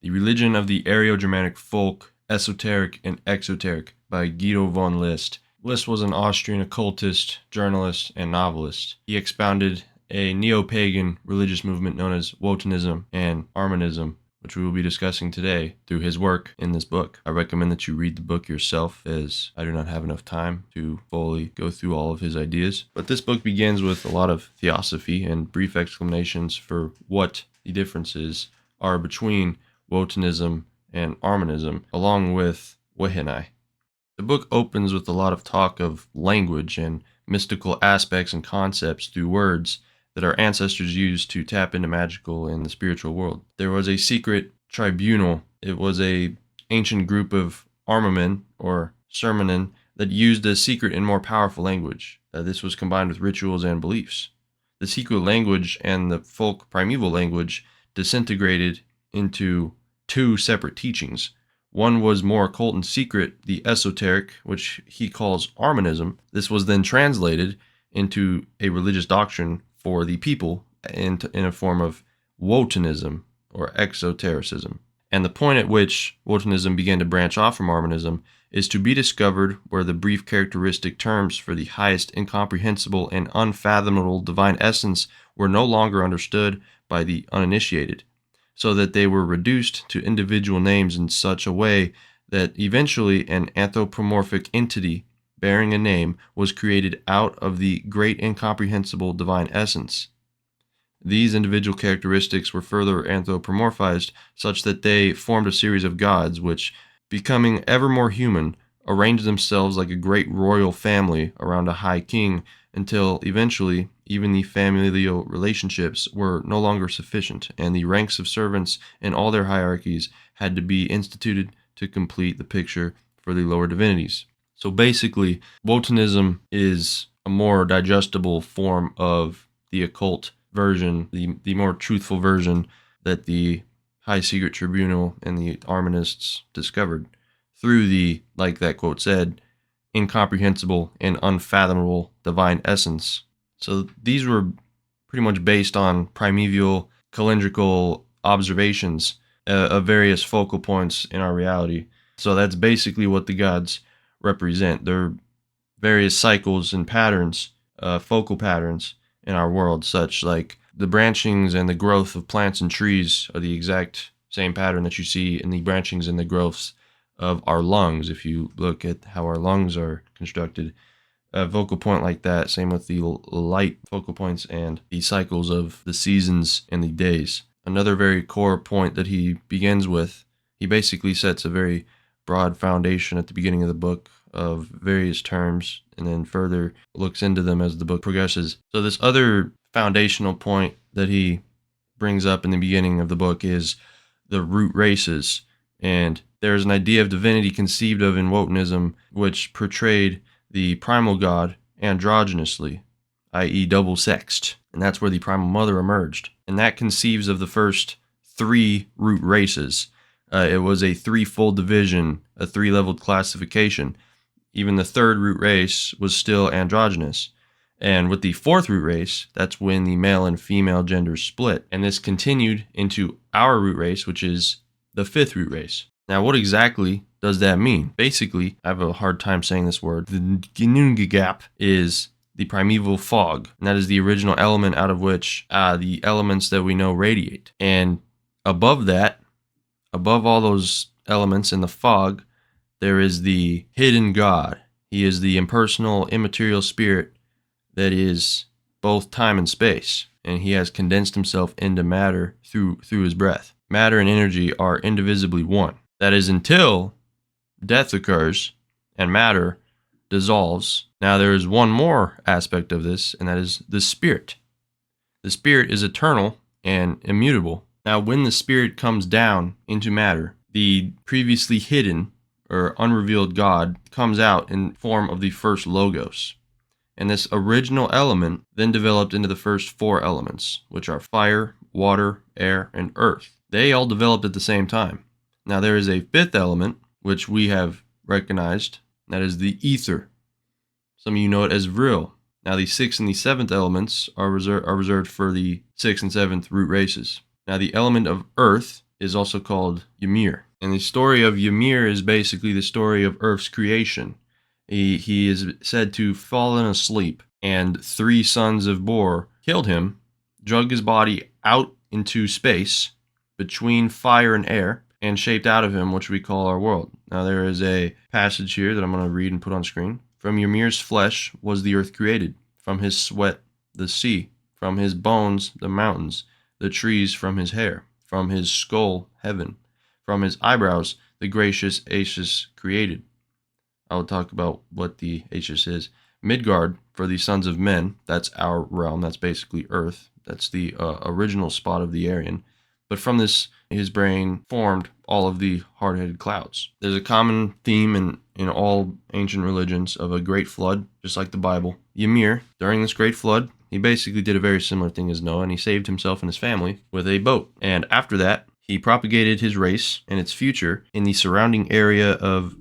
The Religion of the Aryo-Germanic Folk, Esoteric and Exoteric by Guido von List. List was an Austrian occultist, journalist, and novelist. He expounded a neo-pagan religious movement known as Wotanism and Armanism, which we will be discussing today through his work in this book. I recommend that you read the book yourself, as I do not have enough time to fully go through all of his ideas. But this book begins with a lot of theosophy and brief explanations for what the differences are between Wotanism and Armanism, along with Wehenai. The book opens with a lot of talk of language and mystical aspects and concepts through words that our ancestors used to tap into magical and the spiritual world. There was a secret tribunal. It was an ancient group of Armamen, or Sermonen, that used a secret and more powerful language. This was combined with rituals and beliefs. The secret language and the folk primeval language disintegrated into two separate teachings. One was more occult and secret, the Esoteric, which he calls Armanism. This was then translated into a religious doctrine for the people in a form of Wotanism or Exotericism. And the point at which Wotanism began to branch off from Armanism is to be discovered where the brief characteristic terms for the highest incomprehensible and unfathomable divine essence were no longer understood by the uninitiated, so that they were reduced to individual names in such a way that eventually an anthropomorphic entity bearing a name was created out of the great incomprehensible divine essence. These individual characteristics were further anthropomorphized such that they formed a series of gods which, becoming ever more human, arranged themselves like a great royal family around a high king until eventually even the familial relationships were no longer sufficient, and the ranks of servants in all their hierarchies had to be instituted to complete the picture for the lower divinities. So basically, Wotanism is a more digestible form of the occult version, the more truthful version that the High Secret Tribunal and the Armanists discovered through the, like that quote said, incomprehensible and unfathomable divine essence. So these were pretty much based on primeval calendrical observations of various focal points in our reality. So that's basically what the gods represent. They're various cycles and patterns, focal patterns in our world, such like the branchings and the growth of plants and trees are the exact same pattern that you see in the branchings and the growths of our lungs. If you look at how our lungs are constructed, a focal point like that, same with the light focal points and the cycles of the seasons and the days. Another very core point that he begins with, he basically sets a very broad foundation at the beginning of the book of various terms and then further looks into them as the book progresses. So this other foundational point that he brings up in the beginning of the book is the root races. And there's an idea of divinity conceived of in Wotanism which portrayed the primal god androgynously, i.e. double-sexed. And that's where the primal mother emerged. And that conceives of the first three root races. It was a threefold division, a three-leveled classification. Even the third root race was still androgynous. And with the fourth root race, that's when the male and female genders split. And this continued into our root race, which is the fifth root race. Now, what exactly does that mean? Basically, I have a hard time saying this word. The Gnungagap is the primeval fog, and that is the original element out of which the elements that we know radiate. And above that, above all those elements in the fog, there is the hidden God. He is the impersonal, immaterial spirit that is both time and space, and he has condensed himself into matter through his breath. Matter and energy are indivisibly one. That is until death occurs and matter dissolves. Now there is one more aspect of this, and that is the spirit. The spirit is eternal and immutable. Now when the spirit comes down into matter, the previously hidden or unrevealed God comes out in form of the first logos. And this original element then developed into the first four elements, which are fire, water, air, and earth. They all developed at the same time. Now there is a fifth element, which we have recognized, that is the ether. Some of you know it as vril. Now the sixth and the seventh elements are reserved for the sixth and seventh root races. Now the element of earth is also called Ymir. And the story of Ymir is basically the story of Earth's creation. He is said to have fallen asleep, and 3 sons of Bor killed him, drug his body out into space between fire and air, and shaped out of him which we call our world. Now there is a passage here that I'm going to read and put on screen. From Ymir's flesh was the earth created, from his sweat the sea, from his bones the mountains, the trees from his hair, from his skull heaven, from his eyebrows the gracious Aegis created. I will talk about what the Aegis is. Midgard, for the sons of men, that's our realm, that's basically Earth, that's the original spot of the Aryan. But from this, his brain formed all of the hard-headed clouds. There's a common theme in all ancient religions of a great flood, just like the Bible. Ymir, during this great flood, he basically did a very similar thing as Noah, and he saved himself and his family with a boat. And after that, he propagated his race and its future in the surrounding area of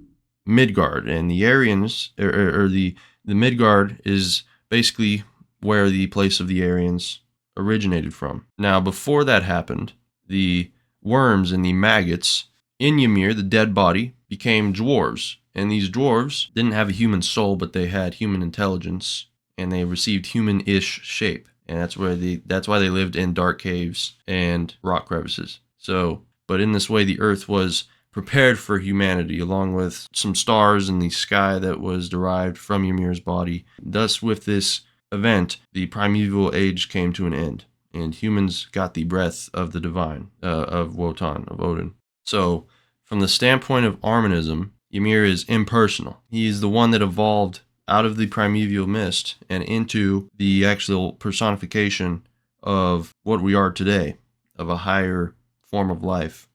Midgard. And the Aryans, or the Midgard is basically where the place of the Aryans originated from. Now, before that happened, the worms and the maggots in Ymir, the dead body, became dwarves. And these dwarves didn't have a human soul, but they had human intelligence, and they received human-ish shape. And that's why they lived in dark caves and rock crevices. But in this way, the earth was prepared for humanity, along with some stars in the sky that was derived from Ymir's body. Thus, with this event, the primeval age came to an end, and humans got the breath of the divine, of Wotan, of Odin. So, from the standpoint of Armanism, Ymir is impersonal. He is the one that evolved out of the primeval mist and into the actual personification of what we are today, of a higher form of life.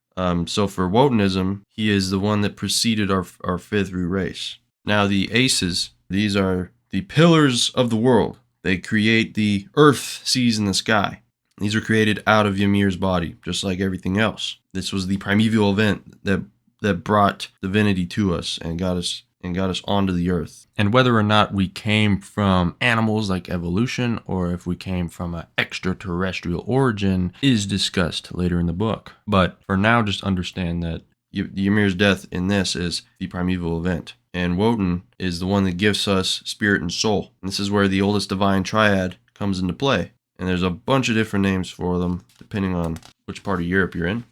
So for Wotanism, he is the one that preceded our fifth root race. Now the Aces, these are the pillars of the world. They create the earth sees in the sky. These were created out of Ymir's body, just like everything else. This was the primeval event that brought divinity to us and got us onto the earth. And whether or not we came from animals like evolution, or if we came from an extraterrestrial origin, is discussed later in the book. But for now, just understand that Ymir's death in this is the primeval event. And Wotan is the one that gives us spirit and soul. And this is where the oldest divine triad comes into play. And there's a bunch of different names for them, depending on which part of Europe you're in.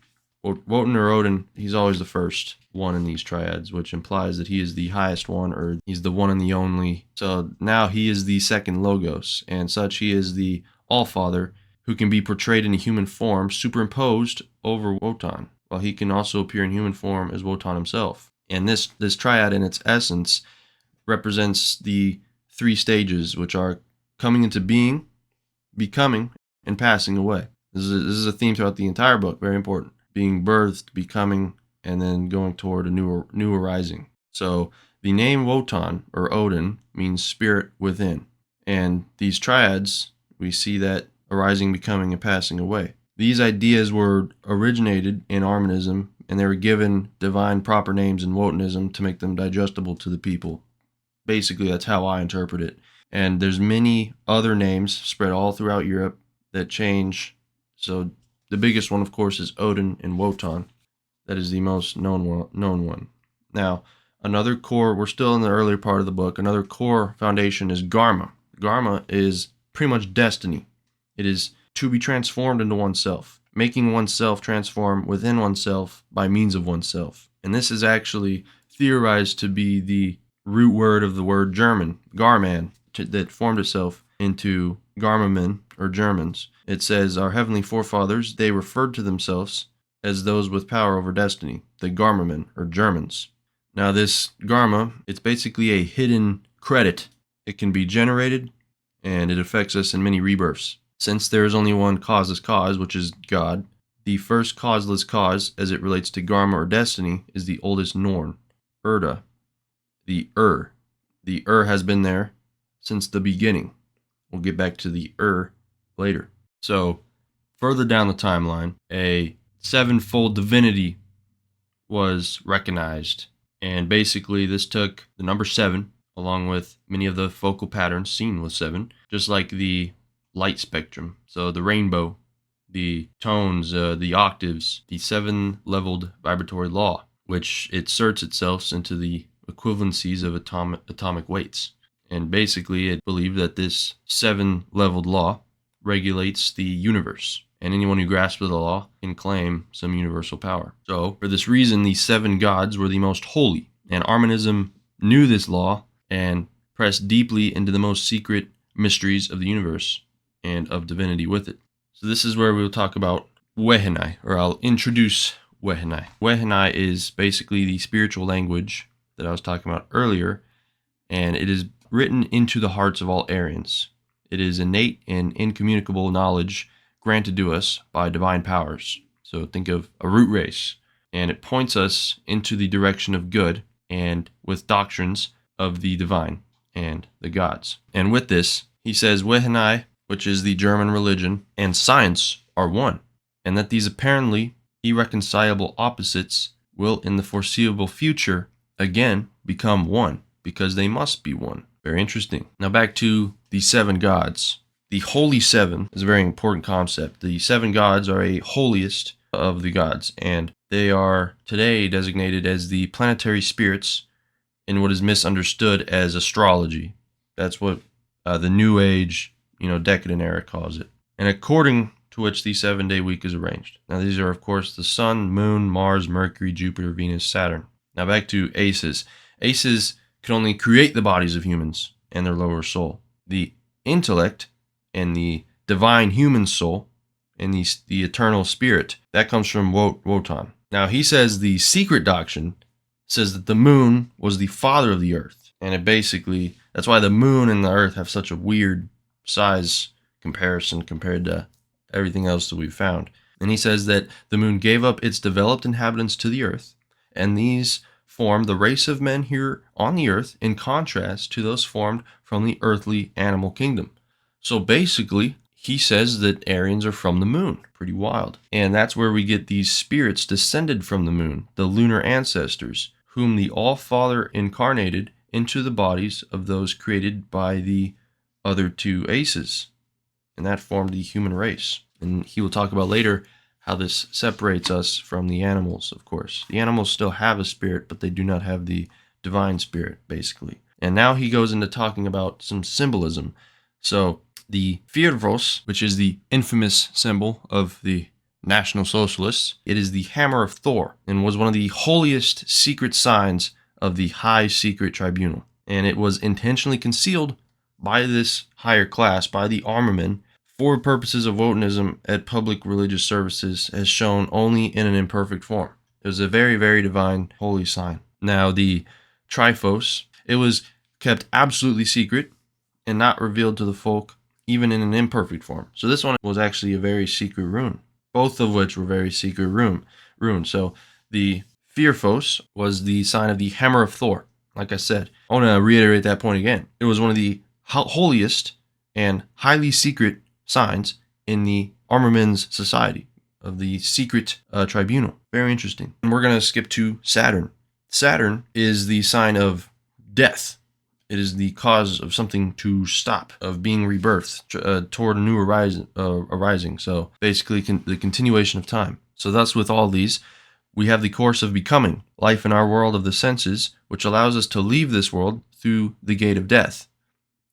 Wotan or Odin, he's always the first one in these triads, which implies that he is the highest one, or he's the one and the only. So now he is the second Logos, and such he is the All-Father, who can be portrayed in a human form, superimposed over Wotan, while he can also appear in human form as Wotan himself. And this triad in its essence represents the 3 stages, which are coming into being, becoming, and passing away. This is a theme throughout the entire book, very important. Being birthed, becoming, and then going toward a new arising. So the name Wotan, or Odin, means spirit within. And these triads, we see that arising, becoming, and passing away. These ideas were originated in Armanism, and they were given divine proper names in Wotanism to make them digestible to the people. Basically, that's how I interpret it. And there's many other names spread all throughout Europe that change. So the biggest one, of course, is Odin and Wotan. That is the most known one. Now, another core, we're still in the earlier part of the book, another core foundation is Garma. Garma is pretty much destiny. It is to be transformed into oneself, making oneself transform within oneself by means of oneself. And this is actually theorized to be the root word of the word German, Garman, that formed itself into Garmamen, or Germans. It says, our heavenly forefathers, they referred to themselves as those with power over destiny, the Garmamen, or Germans. Now this Garma, it's basically a hidden credit. It can be generated, and it affects us in many rebirths. Since there is only one causeless cause, which is God, the first causeless cause, as it relates to Garma or destiny, is the oldest Norn, Erda, the Ur. The Ur has been there since the beginning. We'll get back to the Ur later. So, further down the timeline, a 7-fold divinity was recognized. And basically, this took the number 7, along with many of the focal patterns seen with 7, just like the light spectrum. So, the rainbow, the tones, the octaves, the 7-leveled vibratory law, which inserts itself into the equivalencies of atomic weights. And basically, it believed that this 7-leveled law regulates the universe, and anyone who grasps the law can claim some universal power. So, for this reason, the 7 gods were the most holy, and Armanism knew this law and pressed deeply into the most secret mysteries of the universe and of divinity with it. So this is where we'll talk about Wehenai, or I'll introduce Wehenai. Wehenai is basically the spiritual language that I was talking about earlier, and it is written into the hearts of all Aryans. It is innate and incommunicable knowledge granted to us by divine powers. So think of a root race, and it points us into the direction of good and with doctrines of the divine and the gods. And with this, he says Wehenai, which is the German religion, and science are one, and that these apparently irreconcilable opposites will in the foreseeable future again become one, because they must be one. Very interesting. Now back to the 7 gods. The Holy Seven is a very important concept. The 7 gods are a holiest of the gods, and they are today designated as the planetary spirits in what is misunderstood as astrology. That's what the New Age, decadent era calls it. And according to which the 7-day week is arranged. Now these are, of course, the Sun, Moon, Mars, Mercury, Jupiter, Venus, Saturn. Now back to Aces. Aces can only create the bodies of humans and their lower soul. The intellect and the divine human soul and the eternal spirit, that comes from Wotan. Now he says the secret doctrine says that the moon was the father of the earth. And it basically, that's why the moon and the earth have such a weird size comparison compared to everything else that we've found. And he says that the moon gave up its developed inhabitants to the earth, and these form the race of men here on the earth in contrast to those formed from the earthly animal kingdom. So basically, he says that Aryans are from the moon. Pretty wild. And that's where we get these spirits descended from the moon, the lunar ancestors, whom the All-Father incarnated into the bodies of those created by the other 2 aces. And that formed the human race. And he will talk about later how this separates us from the animals, of course. The animals still have a spirit, but they do not have the divine spirit, basically. And now he goes into talking about some symbolism. So the Firvos, which is the infamous symbol of the National Socialists, it is the hammer of Thor and was one of the holiest secret signs of the High Secret Tribunal. And it was intentionally concealed by this higher class, by the Armermen, for purposes of Wotanism at public religious services, as shown only in an imperfect form. It was a very, very divine, holy sign. Now, the Triphos, it was kept absolutely secret and not revealed to the folk, even in an imperfect form. So this one was actually a very secret rune, both of which were very secret runes. So the Firphos was the sign of the hammer of Thor. Like I said, I want to reiterate that point again. It was one of the holiest and highly secret signs in the Armermen's society of the secret tribunal. Very interesting. And we're going to skip to Saturn. Saturn is the sign of death. It is the cause of something to stop, of being rebirthed toward a new arising. So basically the continuation of time. So thus with all these, we have the course of becoming, life in our world of the senses, which allows us to leave this world through the gate of death.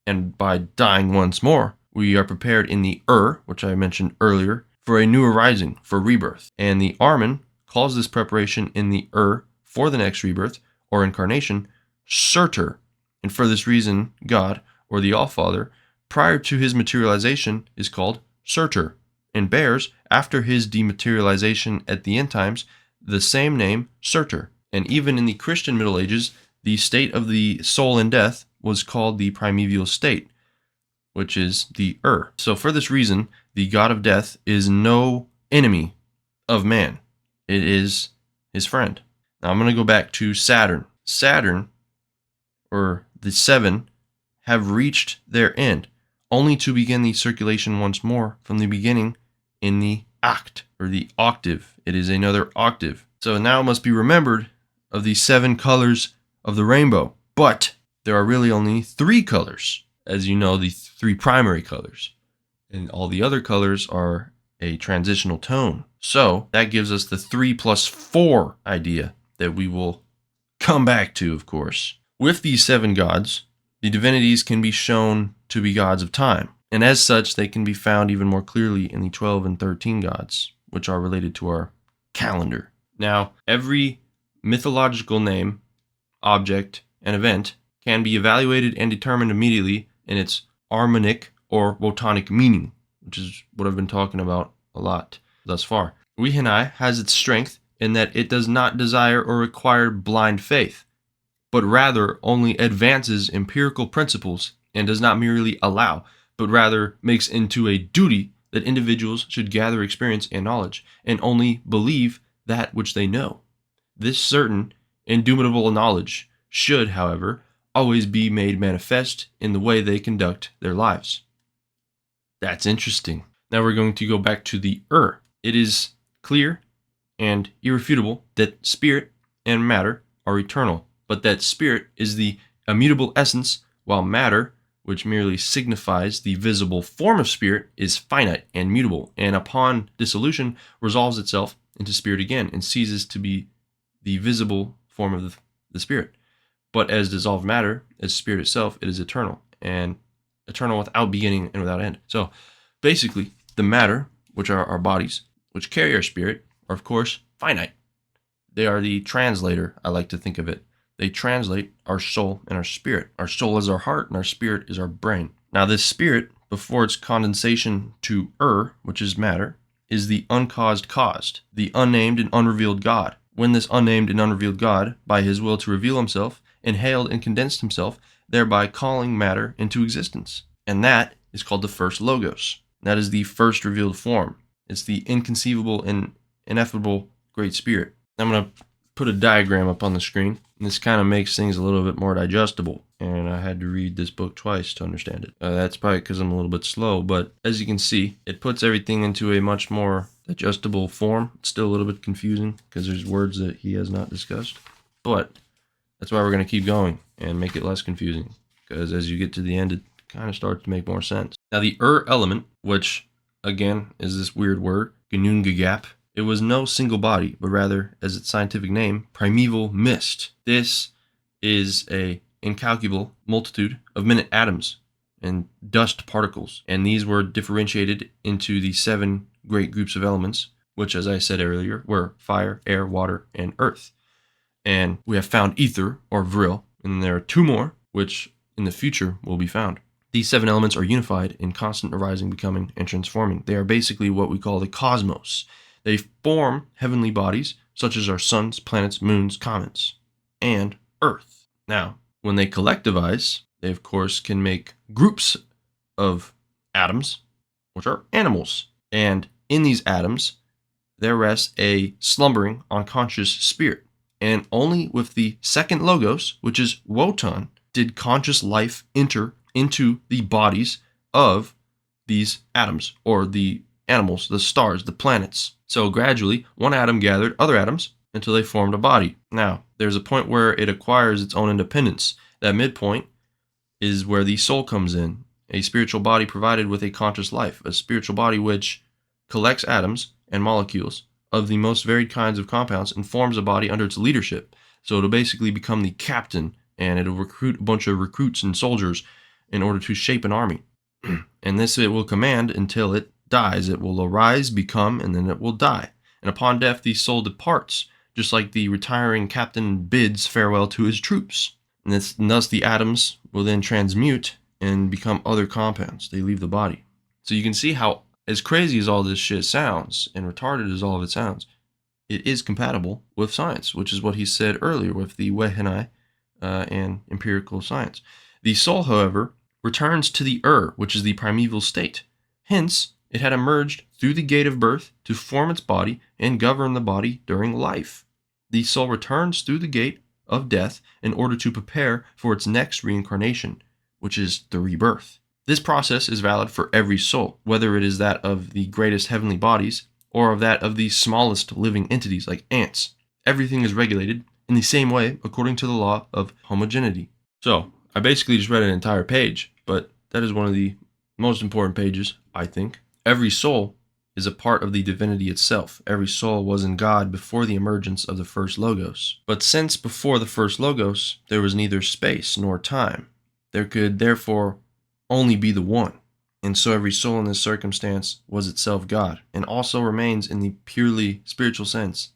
And by dying once more, we are prepared in the which I mentioned earlier, for a new arising, for rebirth. And the Armen calls this preparation in the for the next rebirth, or incarnation, Surtur. And for this reason, God, or the All-Father, prior to his materialization, is called Surtur, and bears, after his dematerialization at the end times, the same name, Surtur. And even in the Christian Middle Ages, the state of the soul in death was called the primeval state, which is the So for this reason, the god of death is no enemy of man. It is his friend. Now I'm going to go back to Saturn. Saturn, or the 7, have reached their end, only to begin the circulation once more from the beginning in the act, or the octave. It is another octave. So now it must be remembered of the 7 colors of the rainbow. But there are really only 3 colors. As you know, the 3 primary colors. And all the other colors are a transitional tone. So that gives us the 3 plus 4 idea that we will come back to, of course. With these 7 gods, the divinities can be shown to be gods of time, and as such, they can be found even more clearly in the 12 and 13 gods, which are related to our calendar. Now, every mythological name, object, and event can be evaluated and determined immediately in its Armonic or Wotanic meaning, which is what I've been talking about a lot thus far. Wehenai has its strength in that it does not desire or require blind faith, but rather only advances empirical principles and does not merely allow, but rather makes into a duty that individuals should gather experience and knowledge, and only believe that which they know. This certain, indubitable knowledge should, however, always be made manifest in the way they conduct their lives. That's interesting. Now we're going to go back to the It is clear and irrefutable that spirit and matter are eternal, but that spirit is the immutable essence, while matter, which merely signifies the visible form of spirit, is finite and mutable, and upon dissolution resolves itself into spirit again and ceases to be the visible form of the spirit. But as dissolved matter, as spirit itself, it is eternal, and eternal without beginning and without end. So basically, the matter, which are our bodies, which carry our spirit, are of course finite. They are the translator, I like to think of it. They translate our soul and our spirit. Our soul is our heart, and our spirit is our brain. Now, this spirit, before its condensation to which is matter, is the uncaused caused, the unnamed and unrevealed God. When this unnamed and unrevealed God, by his will to reveal himself, inhaled and condensed himself, thereby calling matter into existence. And that is called the first logos. That is the first revealed form. It's the inconceivable and ineffable Great Spirit. I'm going to put a diagram up on the screen. And this kind of makes things a little bit more digestible. And I had to read this book twice to understand it. That's probably because I'm a little bit slow. But as you can see, it puts everything into a much more digestible form. It's still a little bit confusing because there's words that he has not discussed. But that's why we're going to keep going and make it less confusing. Because as you get to the end, it kind of starts to make more sense. Now, the element, which again is this weird word, Gnungagap, it was no single body, but rather, as its scientific name, primeval mist. This is a incalculable multitude of minute atoms and dust particles, and these were differentiated into the 7 great groups of elements, which, as I said earlier, were fire, air, water, and earth. And we have found ether, or vril, and there are 2 more, which in the future will be found. These 7 elements are unified in constant arising, becoming, and transforming. They are basically what we call the cosmos. They form heavenly bodies, such as our suns, planets, moons, comets, and Earth. Now, when they collectivize, they of course can make groups of atoms, which are animals. And in these atoms, there rests a slumbering, unconscious spirit. And only with the second logos, which is Wotan, did conscious life enter into the bodies of these atoms, or the animals, the stars, the planets. So gradually, one atom gathered other atoms until they formed a body. Now, there's a point where it acquires its own independence. That midpoint is where the soul comes in, a spiritual body provided with a conscious life, a spiritual body which collects atoms and molecules of the most varied kinds of compounds and forms a body under its leadership. So it'll basically become the captain, and it'll recruit a bunch of recruits and soldiers in order to shape an army. And this it will command until it dies. It will arise, become, and then it will die. And upon death, the soul departs, just like the retiring captain bids farewell to his troops. And thus the atoms will then transmute and become other compounds. They leave the body. So you can see how, as crazy as all this shit sounds, and retarded as all of it sounds, it is compatible with science, which is what he said earlier with the Wehenai and empirical science. The soul, however, returns to the which is the primeval state. Hence, it had emerged through the gate of birth to form its body and govern the body during life. The soul returns through the gate of death in order to prepare for its next reincarnation, which is the rebirth. This process is valid for every soul, whether it is that of the greatest heavenly bodies or of that of the smallest living entities like ants. Everything is regulated in the same way according to the law of homogeneity. So, I basically just read an entire page, but that is one of the most important pages, I think. Every soul is a part of the divinity itself. Every soul was in God before the emergence of the first Logos. But since before the first Logos, there was neither space nor time, there could therefore only be the one. And so every soul in this circumstance was itself God, and also remains in the purely spiritual sense,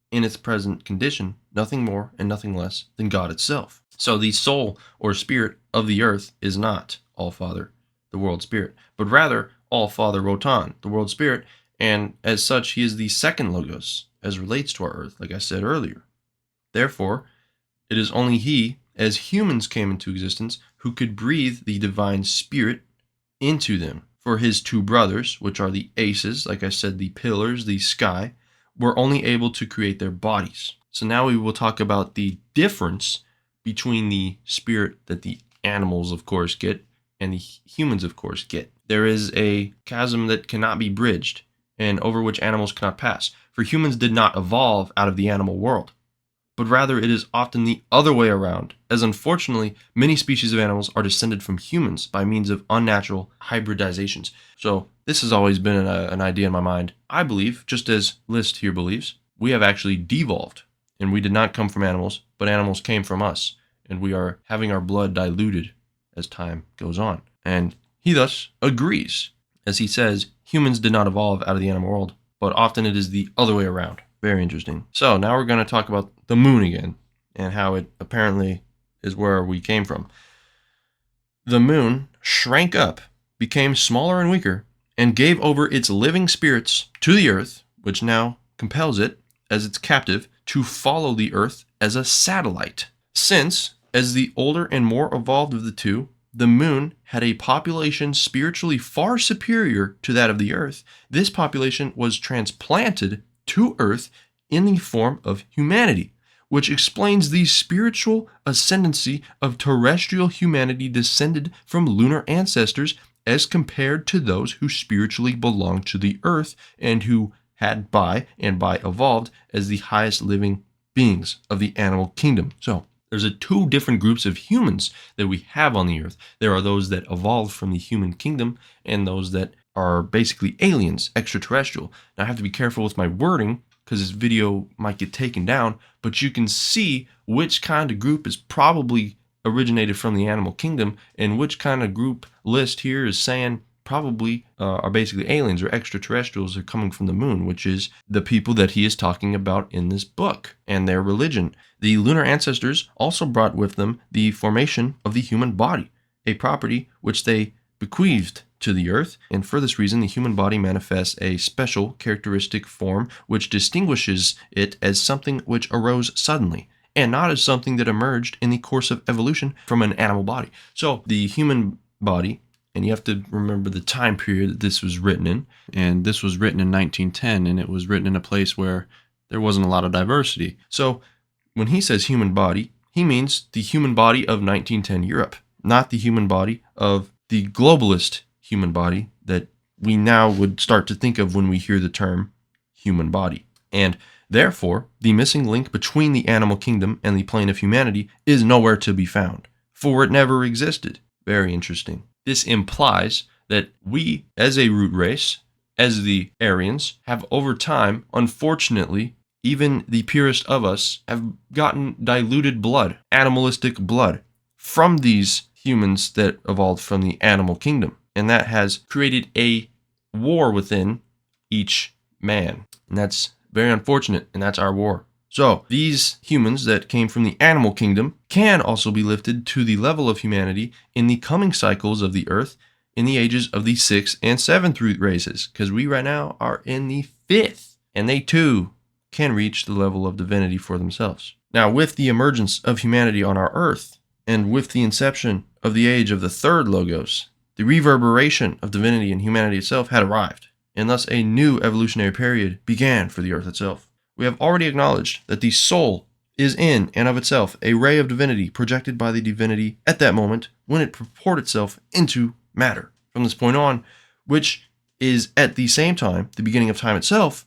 in its present condition, nothing more and nothing less than God itself. So the soul or spirit of the earth is not All-Father, the world spirit, but rather All-Father Wotan, the world spirit, and as such he is the second Logos as relates to our earth, like I said earlier. Therefore, it is only he, as humans came into existence, who could breathe the divine spirit into them. For his two brothers, which are the Aces, like I said, the pillars, the sky, were only able to create their bodies. So now we will talk about the difference between the spirit that the animals, of course, get and the humans, of course, get. There is a chasm that cannot be bridged and over which animals cannot pass. For humans did not evolve out of the animal world, but rather it is often the other way around, as unfortunately many species of animals are descended from humans by means of unnatural hybridizations. So this has always been an idea in my mind. I believe, just as List here believes, we have actually devolved, and we did not come from animals, but animals came from us, and we are having our blood diluted as time goes on. And he thus agrees, as he says, humans did not evolve out of the animal world, but often it is the other way around. Very interesting. So now we're going to talk about the moon again and how it apparently is where we came from. The moon shrank up, became smaller and weaker, and gave over its living spirits to the earth, which now compels it, as its captive, to follow the earth as a satellite. Since, as the older and more evolved of the two, the moon had a population spiritually far superior to that of the earth, this population was transplanted to earth in the form of humanity, which explains the spiritual ascendancy of terrestrial humanity descended from lunar ancestors as compared to those who spiritually belonged to the earth and who had by evolved as the highest living beings of the animal kingdom. So there's two different groups of humans that we have on the earth. There are those that evolved from the human kingdom and those that are basically aliens, extraterrestrial. Now I have to be careful with my wording because this video might get taken down, but you can see which kind of group is probably originated from the animal kingdom and which kind of group List here is saying probably are basically aliens or extraterrestrials are coming from the moon, which is the people that he is talking about in this book and their religion. The lunar ancestors also brought with them the formation of the human body, a property which they bequeathed to the earth, and for this reason the human body manifests a special characteristic form which distinguishes it as something which arose suddenly and not as something that emerged in the course of evolution from an animal body. So the human body, and you have to remember the time period that this was written in, and this was written in 1910, and it was written in a place where there wasn't a lot of diversity. So when he says human body, he means the human body of 1910 Europe, not the human body of the globalist human body that we now would start to think of when we hear the term human body. And therefore, the missing link between the animal kingdom and the plane of humanity is nowhere to be found, for it never existed. Very interesting. This implies that we, as a root race, as the Aryans, have over time, unfortunately, even the purest of us have gotten diluted blood, animalistic blood, from these humans that evolved from the animal kingdom. And that has created a war within each man. And that's very unfortunate, and that's our war. So these humans that came from the animal kingdom can also be lifted to the level of humanity in the coming cycles of the earth in the ages of the 6th and 7th root races, because we right now are in the 5th, and they too can reach the level of divinity for themselves. Now, with the emergence of humanity on our earth, and with the inception of the age of the 3rd Logos, the reverberation of divinity and humanity itself had arrived, and thus a new evolutionary period began for the earth itself. We have already acknowledged that the soul is in and of itself a ray of divinity projected by the divinity at that moment when it purported itself into matter. From this point on, which is at the same time the beginning of time itself,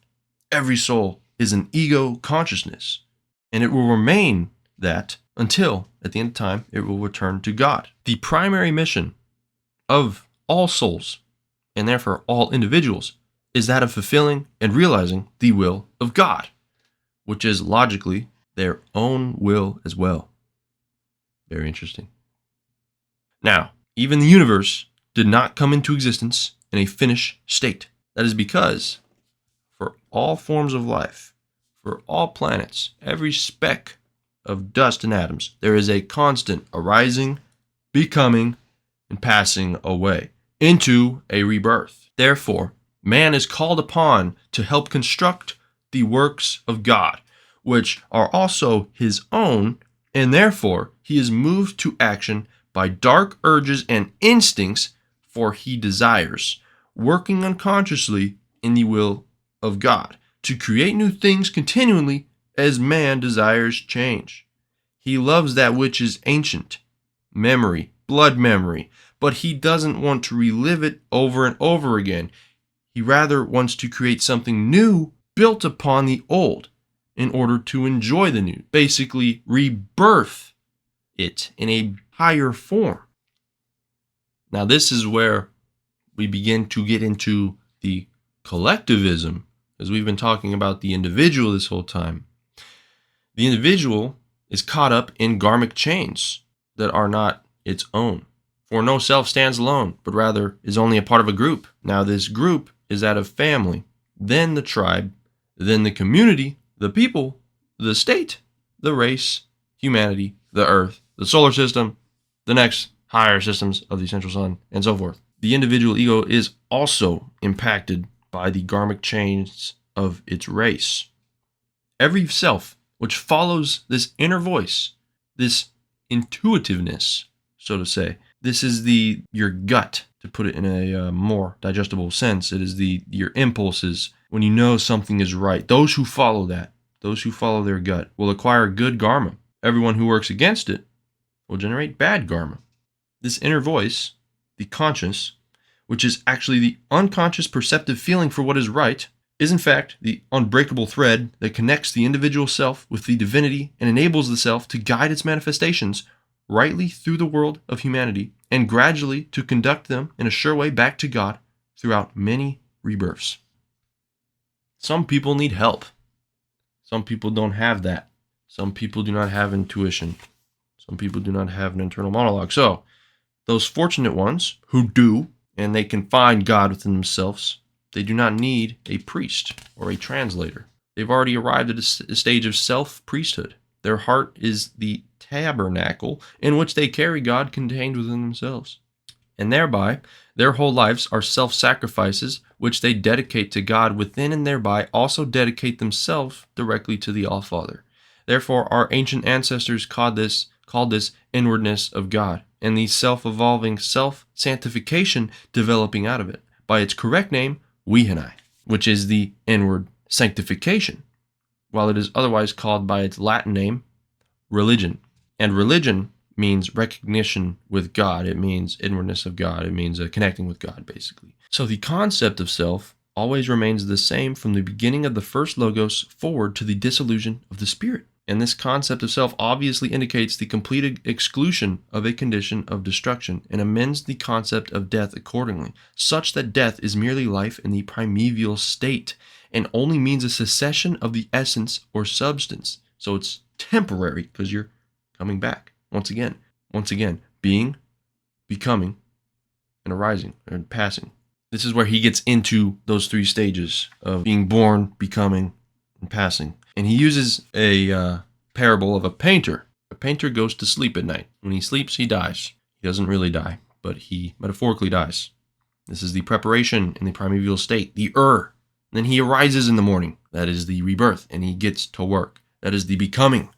every soul is an ego consciousness, and it will remain that until, at the end of time, it will return to God. The primary mission of all souls, and therefore all individuals, is that of fulfilling and realizing the will of God, which is logically their own will as well. Very interesting. Now, even the universe did not come into existence in a finished state. That is because for all forms of life, for all planets, every speck of dust and atoms, there is a constant arising, becoming, and passing away into a rebirth. Therefore, man is called upon to help construct the works of God, which are also his own, and therefore he is moved to action by dark urges and instincts, for he desires, working unconsciously in the will of God, to create new things continually as man desires change. He loves that which is ancient, memory, blood memory, but he doesn't want to relive it over and over again. He rather wants to create something new built upon the old in order to enjoy the new. Basically, rebirth it in a higher form. Now, this is where we begin to get into the collectivism, as we've been talking about the individual this whole time. The individual is caught up in karmic chains that are not its own. For no self stands alone, but rather is only a part of a group. Now, this group is that of family, then the tribe, then the community, the people, the state, the race, humanity, the earth, the solar system, the next higher systems of the central sun, and so forth. The individual ego is also impacted by the karmic chains of its race. Every self which follows this inner voice, this intuitiveness, so to say, this is your gut, to put it in a more digestible sense. It is your impulses when you know something is right. Those who follow that, those who follow their gut, will acquire good karma. Everyone who works against it will generate bad karma. This inner voice, the conscious, which is actually the unconscious perceptive feeling for what is right, is in fact the unbreakable thread that connects the individual self with the divinity and enables the self to guide its manifestations rightly through the world of humanity and gradually to conduct them in a sure way back to God throughout many rebirths. Some people need help. Some people don't have that. Some people do not have intuition. Some people do not have an internal monologue. So, those fortunate ones who do, and they can find God within themselves, they do not need a priest or a translator. They've already arrived at a stage of self-priesthood. Their heart is the tabernacle in which they carry God contained within themselves. And thereby, their whole lives are self-sacrifices which they dedicate to God within, and thereby also dedicate themselves directly to the All-Father. Therefore, our ancient ancestors called this inwardness of God, and the self-evolving self-sanctification developing out of it, by its correct name, Wehenai, which is the inward sanctification, while it is otherwise called by its Latin name, religion. And religion means recognition with God. It means inwardness of God. It means connecting with God, basically. So the concept of self always remains the same from the beginning of the first logos forward to the dissolution of the spirit. And this concept of self obviously indicates the complete exclusion of a condition of destruction and amends the concept of death accordingly, such that death is merely life in the primeval state and only means a cessation of the essence or substance. So it's temporary because you're coming back once again, being, becoming, and arising and passing. This is where he gets into those three stages of being born, becoming, and passing. And he uses a parable of a painter. A painter goes to sleep at night. When he sleeps, he dies. He doesn't really die, but he metaphorically dies. This is the preparation in the primeval state, the Then he arises in the morning. That is the rebirth, and he gets to work. That is the becoming.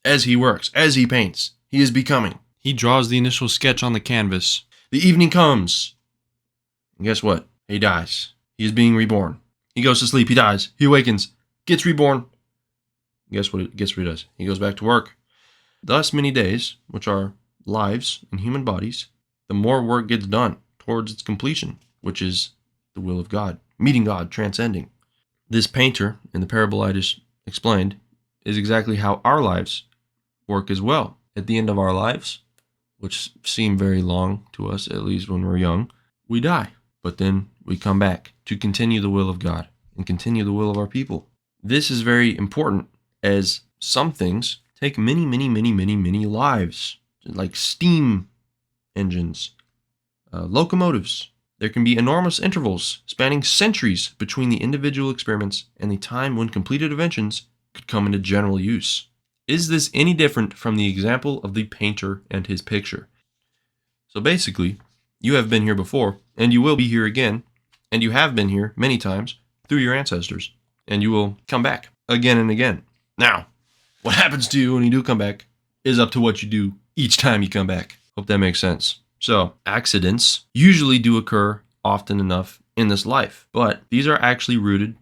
As he works, as he paints, he is becoming. He draws the initial sketch on the canvas. The evening comes. And guess what? He dies. He is being reborn. He goes to sleep. He dies. He awakens. Gets reborn. Guess what he does? He goes back to work. Thus many days, which are lives in human bodies, the more work gets done towards its completion, which is the will of God, meeting God, transcending. This painter, in the parable I just explained, is exactly how our lives work as well. At the end of our lives, which seem very long to us, at least when we're young, we die. But then we come back to continue the will of God and continue the will of our people. This is very important, as some things take many, many, many, many, many lives, like steam engines, locomotives. There can be enormous intervals spanning centuries between the individual experiments and the time when completed inventions could come into general use. Is this any different from the example of the painter and his picture? So basically, you have been here before, and you will be here again, and you have been here many times through your ancestors, and you will come back again and again. Now, what happens to you when you do come back is up to what you do each time you come back. Hope that makes sense. So, accidents usually do occur often enough in this life, but these are actually rooted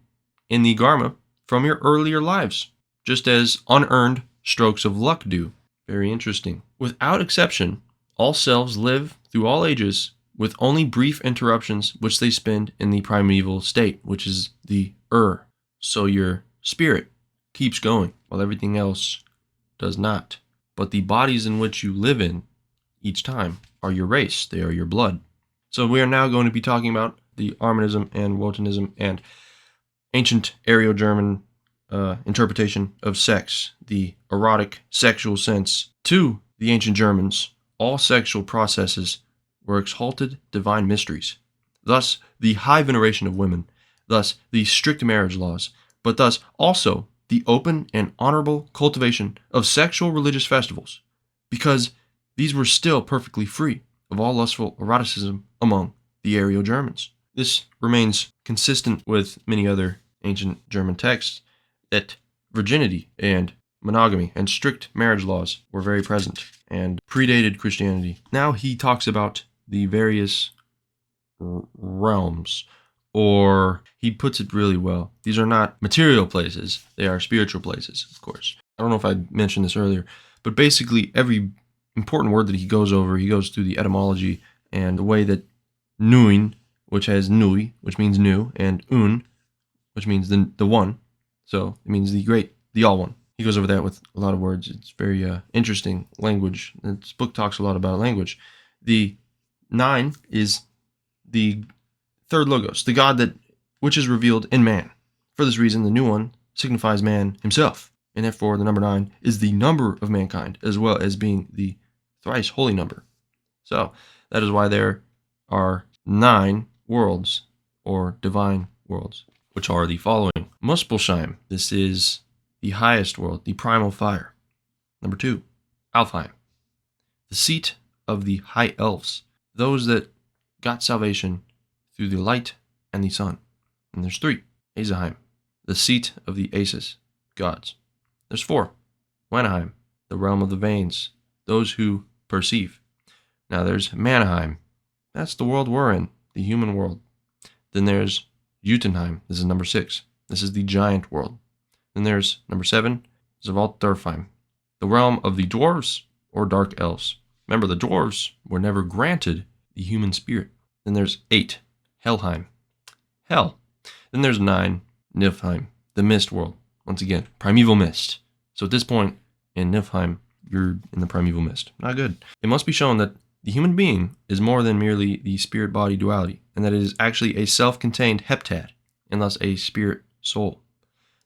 in the karma from your earlier lives, just as unearned strokes of luck do. Very interesting. Without exception, all selves live through all ages with only brief interruptions which they spend in the primeval state, which is the So your spirit keeps going while everything else does not. But the bodies in which you live in each time are your race. They are your blood. So we are now going to be talking about the Armanism and Wotanism and ancient Aryo-German interpretation of sex, the erotic sexual sense. To the ancient Germans, all sexual processes were exalted divine mysteries. Thus, the high veneration of women, thus the strict marriage laws, but thus also the open and honorable cultivation of sexual religious festivals, because these were still perfectly free of all lustful eroticism among the Aryo-Germans. This remains consistent with many other ancient German texts, that virginity and monogamy and strict marriage laws were very present and predated Christianity. Now he talks about the various realms, or he puts it really well. These are not material places, they are spiritual places, of course. I don't know if I mentioned this earlier, but basically every important word that he goes over, he goes through the etymology and the way that nuin, which has nui, which means new, and un, which means the one. So it means the great, the all one. He goes over that with a lot of words. It's very interesting language. This book talks a lot about language. The 9 is the third logos, the God that which is revealed in man. For this reason, the new one signifies man himself, and therefore the number 9 is the number of mankind, as well as being the thrice holy number. So that is why there are 9 worlds, or divine worlds, which are the following. Muspelheim, this is the highest world, the primal fire. Number 2, Alfheim, the seat of the high elves, those that got salvation through the light and the sun. And there's 3, Azaheim, the seat of the Aces, gods. There's 4, Wanaheim, the realm of the veins, those who perceive. Now there's Manaheim, that's the world we're in, the human world. Then there's Jotunheim, this is number 6, this is the giant world. Then there's number 7, Svartalfheim, the realm of the dwarves or dark elves. Remember, the dwarves were never granted the human spirit. Then there's 8, Helheim, hell. Then there's 9, Niflheim, the mist world. Once again, primeval mist. So at this point in Niflheim, you're in the primeval mist. Not good. It must be shown that the human being is more than merely the spirit-body duality, and that it is actually a self-contained heptad, and thus a spirit soul.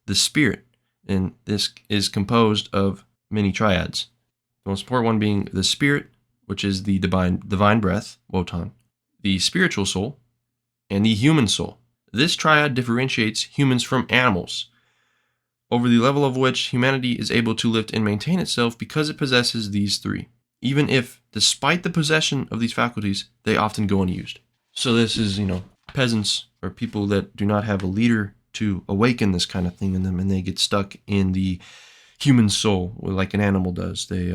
The spirit, and this is composed of many triads. The most important one being the spirit, which is the divine breath, Wotan, the spiritual soul, and the human soul. This triad differentiates humans from animals, over the level of which humanity is able to lift and maintain itself because it possesses these 3, even if, despite the possession of these faculties, they often go unused. So this is, peasants or people that do not have a leader to awaken this kind of thing in them, and they get stuck in the human soul like an animal does. They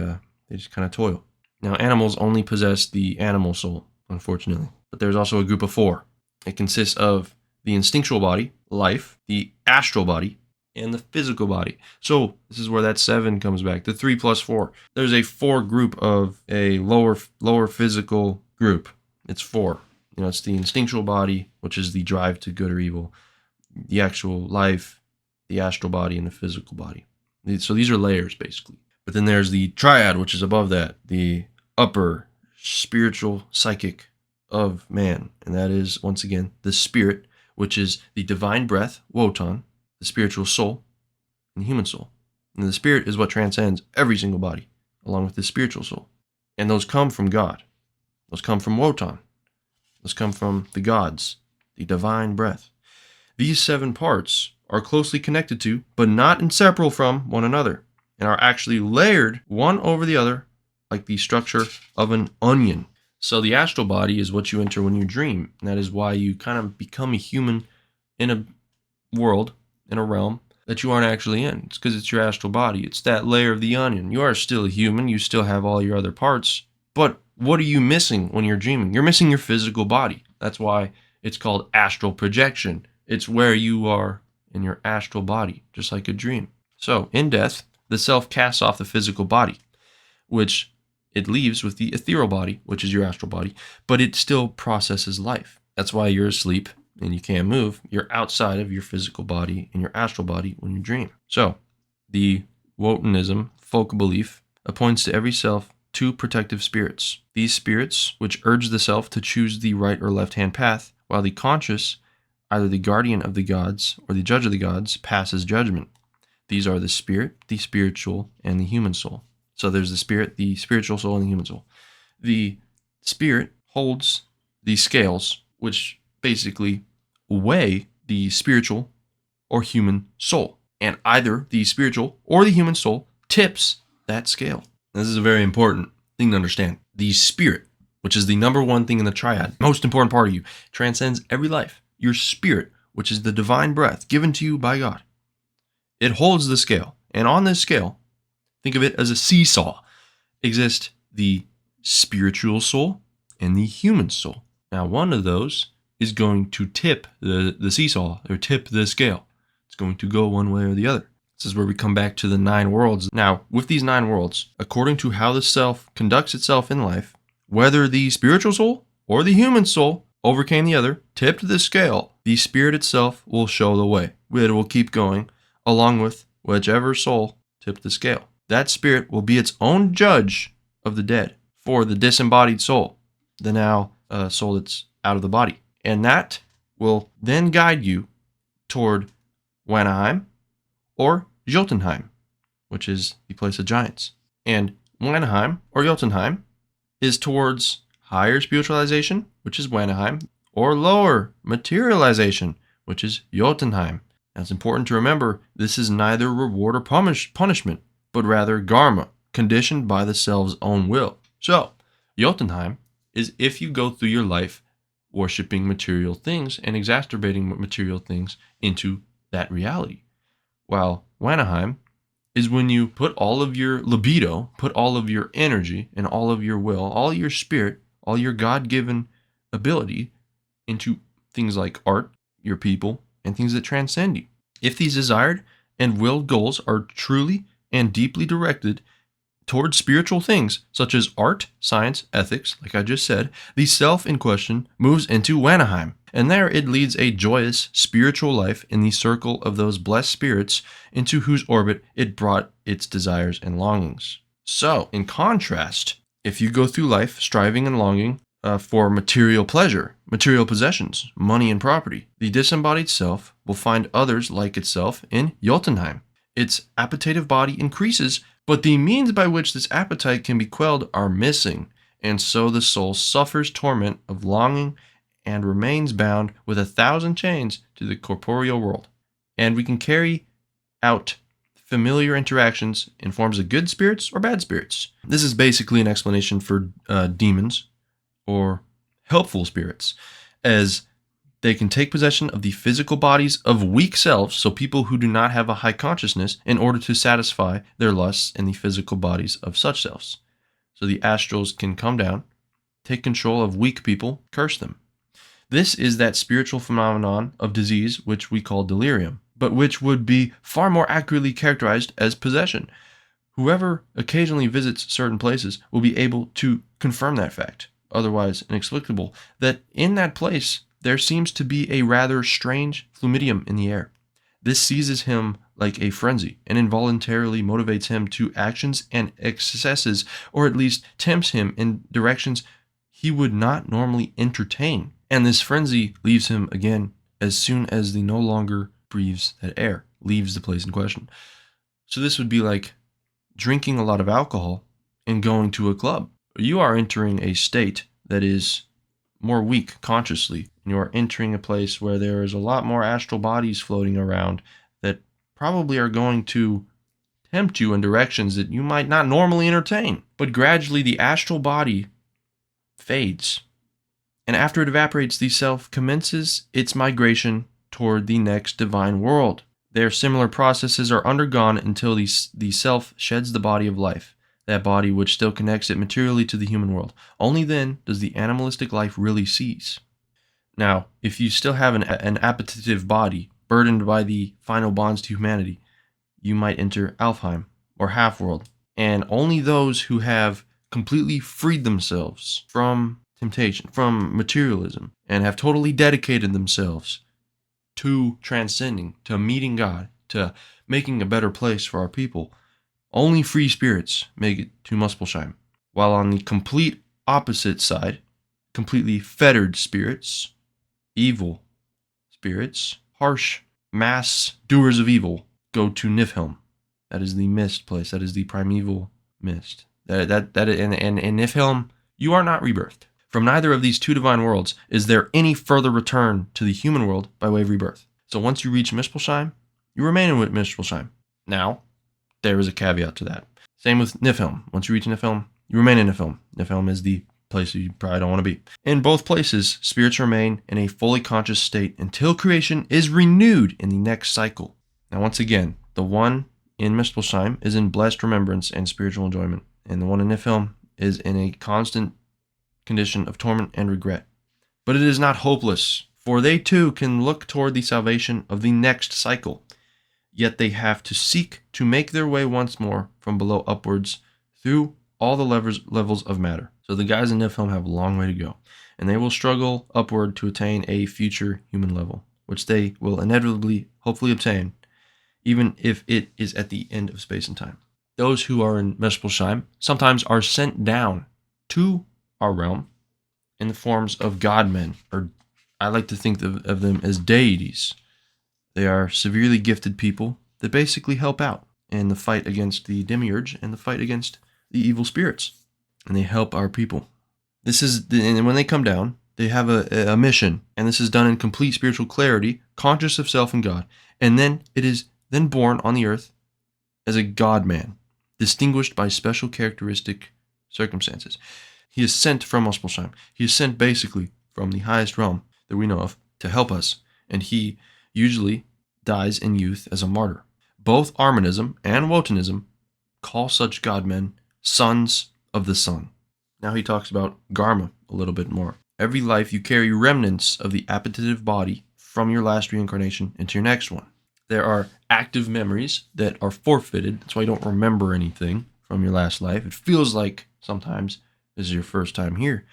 just kind of toil. Now, animals only possess the animal soul, unfortunately. But there's also a group of 4. It consists of the instinctual body, life, the astral body, and the physical body. So this is where that 7 comes back, the 3 plus 4. There's a 4 group of a lower physical group. It's 4. It's the instinctual body, which is the drive to good or evil, the actual life, the astral body, and the physical body. So these are layers, basically. But then there's the triad, which is above that, the upper spiritual, psychic, of man, and that is, once again, the spirit, which is the divine breath, wotan, the spiritual soul, and the human soul. And the spirit is what transcends every single body, along with the spiritual soul. And those come from God. Those come from wotan. Those come from the gods, the divine breath. These 7 parts are closely connected to, but not inseparable from, one another, and are actually layered one over the other like the structure of an onion. So the astral body is what you enter when you dream, and that is why you kind of become a human in a world, in a realm that you aren't actually in. It's because it's your astral body. It's that layer of the onion. You are still a human. You still have all your other parts, but what are you missing when you're dreaming? You're missing your physical body. That's why it's called astral projection. It's where you are in your astral body, just like a dream. So, in death, the self casts off the physical body, which it leaves with the ethereal body, which is your astral body, but it still processes life. That's why you're asleep and you can't move. You're outside of your physical body and your astral body when you dream. So, the Wotanism, folk belief, appoints to every self 2 protective spirits. These spirits, which urge the self to choose the right or left-hand path, while the conscious, either the guardian of the gods or the judge of the gods, passes judgment. These are the spirit, the spiritual, and the human soul. So there's the spirit, the spiritual soul, and the human soul. The spirit holds the scales, which basically weigh the spiritual or human soul. And either the spiritual or the human soul tips that scale. This is a very important thing to understand. The spirit, which is the number one thing in the triad, most important part of you, transcends every life. Your spirit, which is the divine breath given to you by God, it holds the scale. And on this scale, think of it as a seesaw, exist the spiritual soul and the human soul. Now, one of those is going to tip the seesaw, or tip the scale. It's going to go one way or the other. This is where we come back to the 9 worlds. Now, with these 9 worlds, according to how the self conducts itself in life, whether the spiritual soul or the human soul overcame the other, tipped the scale, the spirit itself will show the way. It will keep going, along with whichever soul tipped the scale. That spirit will be its own judge of the dead for the disembodied soul, the now soul that's out of the body. And that will then guide you toward Wanaheim or Jotunheim, which is the place of giants. And Wanaheim or Jotunheim is towards higher spiritualization, which is Wanaheim, or lower materialization, which is Jotunheim. Now, it's important to remember this is neither reward or punishment, but rather karma, conditioned by the self's own will. So, Jotunheim is if you go through your life worshiping material things and exacerbating material things into that reality. While Wanaheim is when you put all of your libido, put all of your energy and all of your will, all your spirit, all your God-given ability into things like art, your people, and things that transcend you. If these desired and willed goals are truly and deeply directed towards spiritual things, such as art, science, ethics, like I just said, the self in question moves into Wanaheim, and there it leads a joyous spiritual life in the circle of those blessed spirits into whose orbit it brought its desires and longings. So, in contrast, if you go through life striving and longing for material pleasure, material possessions, money and property, the disembodied self will find others like itself in Jotunheim. Its appetitive body increases, but the means by which this appetite can be quelled are missing, and so the soul suffers torment of longing and remains bound with 1,000 chains to the corporeal world. And we can carry out familiar interactions in forms of good spirits or bad spirits. This is basically an explanation for demons or helpful spirits, as they can take possession of the physical bodies of weak selves, so people who do not have a high consciousness, in order to satisfy their lusts in the physical bodies of such selves. So the astrals can come down, take control of weak people, curse them. This is that spiritual phenomenon of disease which we call delirium, but which would be far more accurately characterized as possession. Whoever occasionally visits certain places will be able to confirm that fact, otherwise inexplicable, that in that place there seems to be a rather strange fluidium in the air. This seizes him like a frenzy and involuntarily motivates him to actions and excesses, or at least tempts him in directions he would not normally entertain. And this frenzy leaves him again as soon as he no longer breathes that air, leaves the place in question. So this would be like drinking a lot of alcohol and going to a club. You are entering a state that is more weak consciously. You are entering a place where there is a lot more astral bodies floating around that probably are going to tempt you in directions that you might not normally entertain. But gradually the astral body fades. And after it evaporates, the self commences its migration toward the next divine world. Their similar processes are undergone until the self sheds the body of life, that body which still connects it materially to the human world. Only then does the animalistic life really cease. Now, if you still have an appetitive body, burdened by the final bonds to humanity, you might enter Alfheim, or Half-World. And only those who have completely freed themselves from temptation, from materialism, and have totally dedicated themselves to transcending, to meeting God, to making a better place for our people, only free spirits make it to Muspelheim. While on the complete opposite side, completely fettered spirits, evil spirits, harsh mass doers of evil, go to Niflheim. That is the mist place. That is the primeval mist. And in Niflheim, you are not rebirthed. From neither of these two divine worlds is there any further return to the human world by way of rebirth. So once you reach Muspelheim, you remain in Muspelheim. Now, there is a caveat to that. Same with Niflheim. Once you reach Niflheim, you remain in Niflheim. Niflheim is the place you probably don't want to be. In both places, spirits remain in a fully conscious state until creation is renewed in the next cycle. Now, once again, the one in Muspelheim is in blessed remembrance and spiritual enjoyment, and the one in Niflheim is in a constant condition of torment and regret. But it is not hopeless, for they too can look toward the salvation of the next cycle. Yet they have to seek to make their way once more from below upwards through all the levels of matter. So the guys in Niflheim have a long way to go, and they will struggle upward to attain a future human level, which they will inevitably, hopefully obtain, even if it is at the end of space and time. Those who are in Muspelheim sometimes are sent down to our realm in the forms of godmen, or I like to think of them as deities. They are severely gifted people that basically help out in the fight against the demiurge and the fight against the evil spirits. And they help our people. And when they come down, they have a mission, and this is done in complete spiritual clarity, conscious of self and God. And then it is then born on the earth as a God-man, distinguished by special characteristic circumstances. He is sent from Muspelheim. He is sent basically from the highest realm that we know of to help us, and he usually dies in youth as a martyr. Both Armanism and Wotanism call such godmen sons of the sun. Now he talks about Garma a little bit more. Every life you carry remnants of the appetitive body from your last reincarnation into your next one. There are active memories that are forfeited. That's why you don't remember anything from your last life. It feels like sometimes this is your first time here,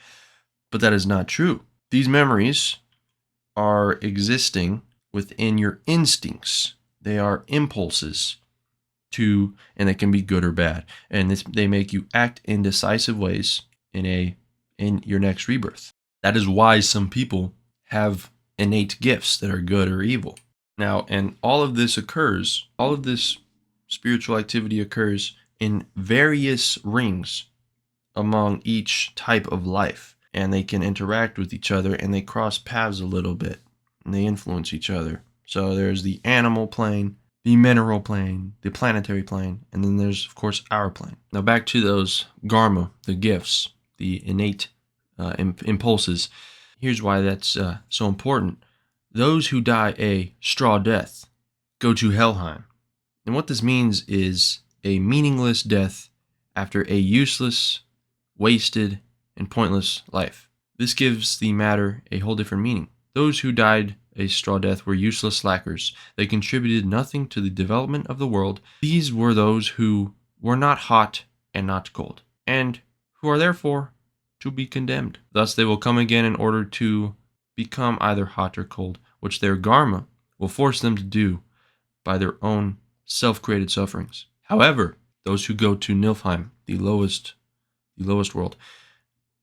but that is not true. These memories are existing within your instincts. They are impulses and they can be good or bad. And they make you act in decisive ways in your next rebirth. That is why some people have innate gifts that are good or evil. Now, and all of this spiritual activity occurs in various rings among each type of life. And they can interact with each other, and they cross paths a little bit, and they influence each other. So there's the animal plane, the mineral plane, the planetary plane, and then there's, of course, our plane. Now back to those Garma, the gifts, the innate impulses. Here's why that's so important. Those who die a straw death go to Helheim. And what this means is a meaningless death after a useless, wasted, and pointless life. This gives the matter a whole different meaning. Those who died a straw death were useless slackers. They contributed nothing to the development of the world. These were those who were not hot and not cold, and who are therefore to be condemned. Thus they will come again in order to become either hot or cold, which their Garma will force them to do by their own self-created sufferings. However, those who go to Niflheim, the lowest world,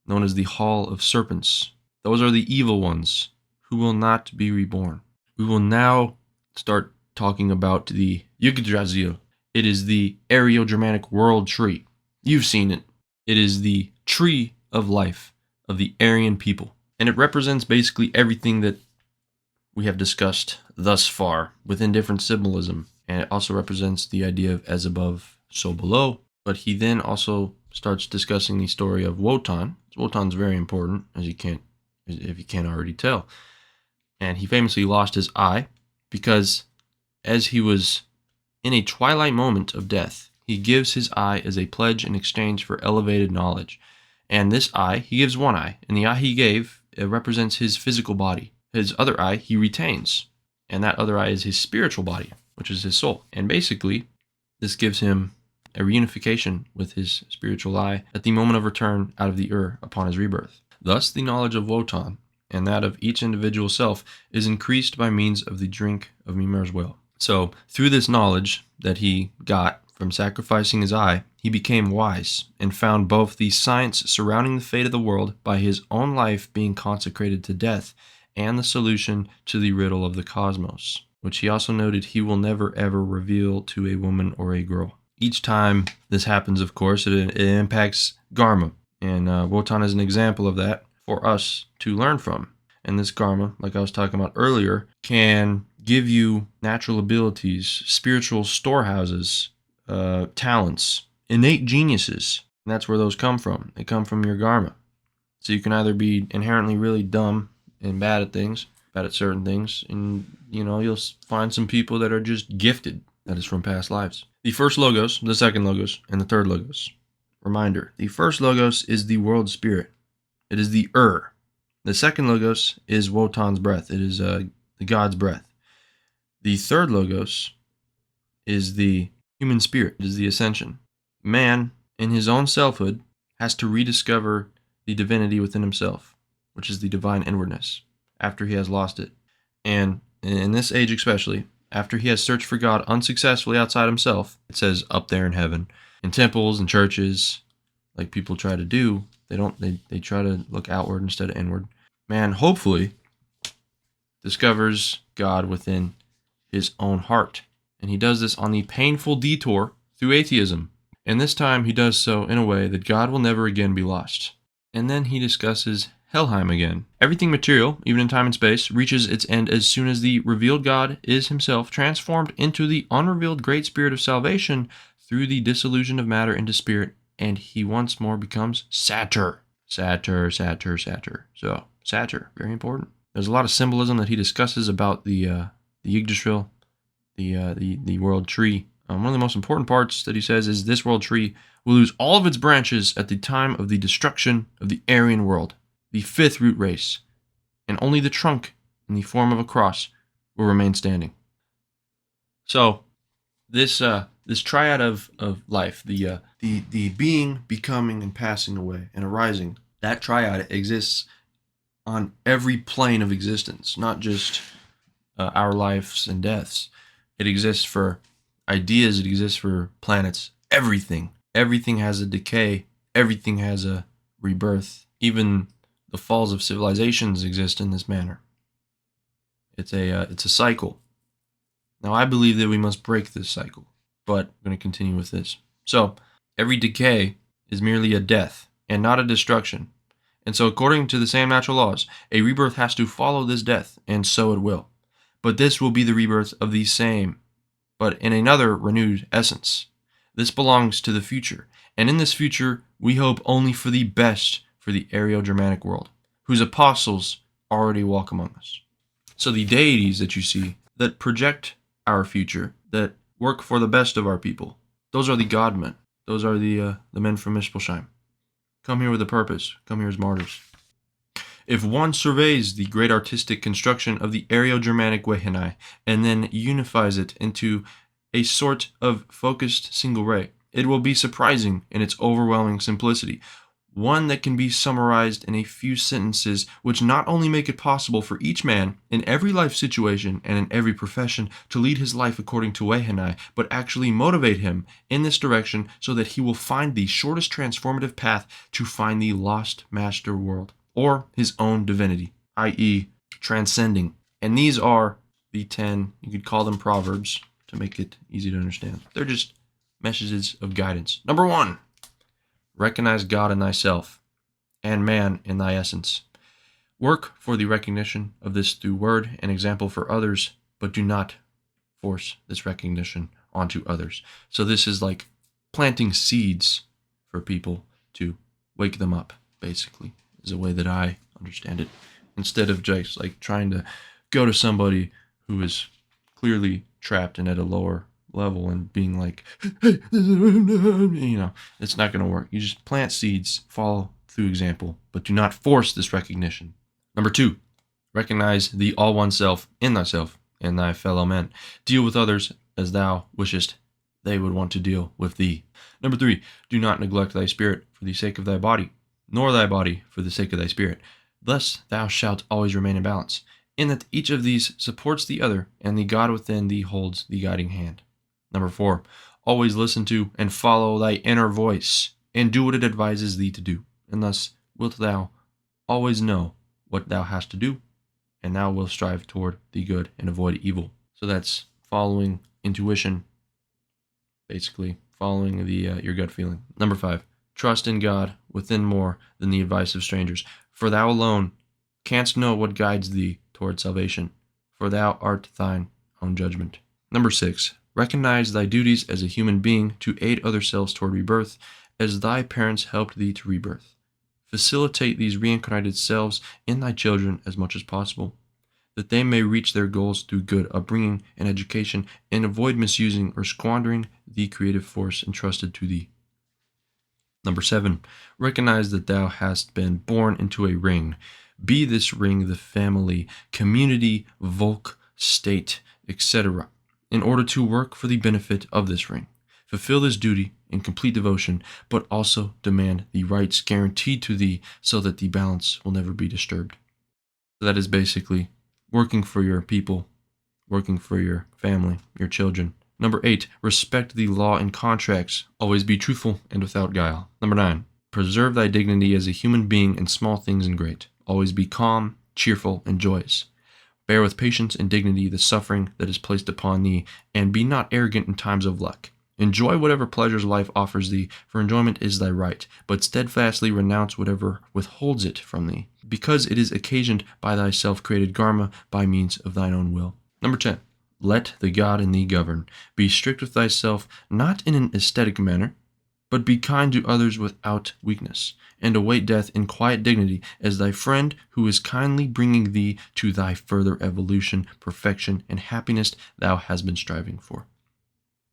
known as the Hall of Serpents. Those are the evil ones who will not be reborn. We will now start talking about the Yggdrasil. It is the Aryo-Germanic world tree. You've seen it. It is the tree of life of the Aryan people. And it represents basically everything that we have discussed thus far within different symbolism. And it also represents the idea of as above, so below. But he then also starts discussing the story of Wotan. Wotan's very important, if you can't already tell. And he famously lost his eye because as he was in a twilight moment of death, he gives his eye as a pledge in exchange for elevated knowledge. And this eye, he gives one eye, and the eye he gave, it represents his physical body. His other eye, he retains, and that other eye is his spiritual body, which is his soul. And basically, this gives him a reunification with his spiritual eye at the moment of return out of the upon his rebirth. Thus, the knowledge of Wotan and that of each individual self is increased by means of the drink of Mimir's well. So, through this knowledge that he got from sacrificing his eye, he became wise and found both the science surrounding the fate of the world by his own life being consecrated to death and the solution to the riddle of the cosmos, which he also noted he will never ever reveal to a woman or a girl. Each time this happens, of course, it impacts Garma, and Wotan is an example of that for us to learn from. And this Garma, like I was talking about earlier, can give you natural abilities, spiritual storehouses, talents, innate geniuses. And that's where those come from. They come from your Garma. So you can either be inherently really dumb and bad at things, bad at certain things, and you'll find some people that are just gifted. That is from past lives. The first logos, the second logos, and the third logos. Reminder, the first logos is the world spirit. It is the The second logos is Wotan's breath. It is the God's breath. The third logos is the human spirit. It is the ascension. Man, in his own selfhood, has to rediscover the divinity within himself, which is the divine inwardness, after he has lost it. And in this age especially, after he has searched for God unsuccessfully outside himself, it says up there in heaven, in temples and churches, like people try to do, they try to look outward instead of inward. Man, hopefully, discovers God within his own heart. And he does this on the painful detour through atheism. And this time he does so in a way that God will never again be lost. And then he discusses Helheim again. Everything material, even in time and space, reaches its end as soon as the revealed God is himself transformed into the unrevealed great spirit of salvation through the dissolution of matter into spirit, and he once more becomes Satyr. Satyr. So, Satyr, very important. There's a lot of symbolism that he discusses about the Yggdrasil, the world tree. One of the most important parts that he says is this world tree will lose all of its branches at the time of the destruction of the Aryan world, the fifth root race, and only the trunk in the form of a cross will remain standing. So, this triad of life, the being, becoming, and passing away, and arising, that triad exists on every plane of existence, not just our lives and deaths. It exists for ideas, it exists for planets, everything. Everything has a decay, everything has a rebirth. Even the falls of civilizations exist in this manner. It's a cycle. Now I believe that we must break this cycle, but I'm going to continue with this. So, every decay is merely a death and not a destruction. And so according to the same natural laws, a rebirth has to follow this death, and so it will. But this will be the rebirth of the same, but in another renewed essence. This belongs to the future, and in this future, we hope only for the best for the Aryo-Germanic world, whose apostles already walk among us. So the deities that you see that project our future, that work for the best of our people, those are the God-men. Those are the men from Mispelsheim. Come here with a purpose. Come here as martyrs. If one surveys the great artistic construction of the Aryo-Germanic Gehenai and then unifies it into a sort of focused single ray, it will be surprising in its overwhelming simplicity. one that can be summarized in a few sentences, which not only make it possible for each man in every life situation and in every profession to lead his life according to Wehenai, but actually motivate him in this direction so that he will find the shortest transformative path to find the lost master world, or his own divinity, i.e., transcending. And these are the 10, you could call them proverbs to make it easy to understand. They're just messages of guidance. Number 1. Recognize God in thyself, and man in thy essence. Work for the recognition of this through word and example for others, but do not force this recognition onto others. So this is like planting seeds for people to wake them up, basically, is a way that I understand it. Instead of just like trying to go to somebody who is clearly trapped and at a lower level and being like, hey, it's not going to work. You just plant seeds, follow through example, but do not force this recognition. Number 2, recognize the all one self in thyself and thy fellow men. Deal with others as thou wishest they would want to deal with thee. Number 3, do not neglect thy spirit for the sake of thy body, nor thy body for the sake of thy spirit. Thus thou shalt always remain in balance, in that each of these supports the other, and the God within thee holds the guiding hand. Number 4, always listen to and follow thy inner voice, and do what it advises thee to do, and thus wilt thou always know what thou hast to do, and thou wilt strive toward the good and avoid evil. So that's following intuition, basically following the your gut feeling. Number 5, trust in God within more than the advice of strangers, for thou alone canst know what guides thee toward salvation, for thou art thine own judgment. Number 6, recognize thy duties as a human being to aid other selves toward rebirth, as thy parents helped thee to rebirth. Facilitate these reincarnated selves in thy children as much as possible, that they may reach their goals through good upbringing and education, and avoid misusing or squandering the creative force entrusted to thee. Number 7, recognize that thou hast been born into a ring. Be this ring the family, community, Volk, state, etc., in order to work for the benefit of this ring. Fulfill this duty in complete devotion, but also demand the rights guaranteed to thee so that the balance will never be disturbed. So that is basically working for your people, working for your family, your children. Number 8, respect the law and contracts. Always be truthful and without guile. Number 9, preserve thy dignity as a human being in small things and great. Always be calm, cheerful, and joyous. Bear with patience and dignity the suffering that is placed upon thee, and be not arrogant in times of luck. Enjoy whatever pleasures life offers thee, for enjoyment is thy right, but steadfastly renounce whatever withholds it from thee, because it is occasioned by thy self-created karma by means of thine own will. Number 10, let the God in thee govern. Be strict with thyself, not in an aesthetic manner, but be kind to others without weakness, and await death in quiet dignity as thy friend who is kindly bringing thee to thy further evolution, perfection, and happiness thou hast been striving for.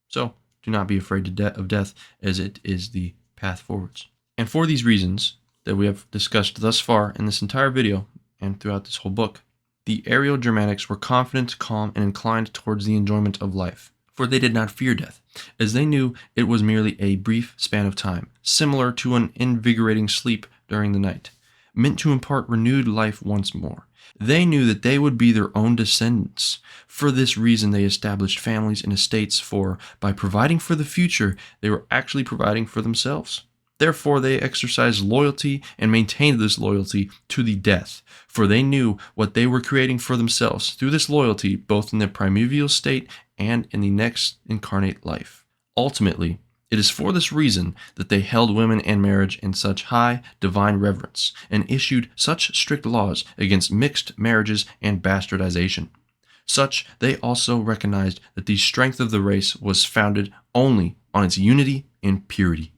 So, do not be afraid of death, as it is the path forwards. And for these reasons that we have discussed thus far in this entire video and throughout this whole book, the Aryo-Germanics were confident, calm, and inclined towards the enjoyment of life, for they did not fear death, as they knew it was merely a brief span of time, similar to an invigorating sleep during the night, meant to impart renewed life once more. They knew that they would be their own descendants. For this reason, they established families and estates, for by providing for the future, they were actually providing for themselves. Therefore, they exercised loyalty and maintained this loyalty to the death, for they knew what they were creating for themselves through this loyalty, both in the primeval state and in the next incarnate life. Ultimately, it is for this reason that they held women and marriage in such high divine reverence, and issued such strict laws against mixed marriages and bastardization. Such they also recognized that the strength of the race was founded only on its unity and purity.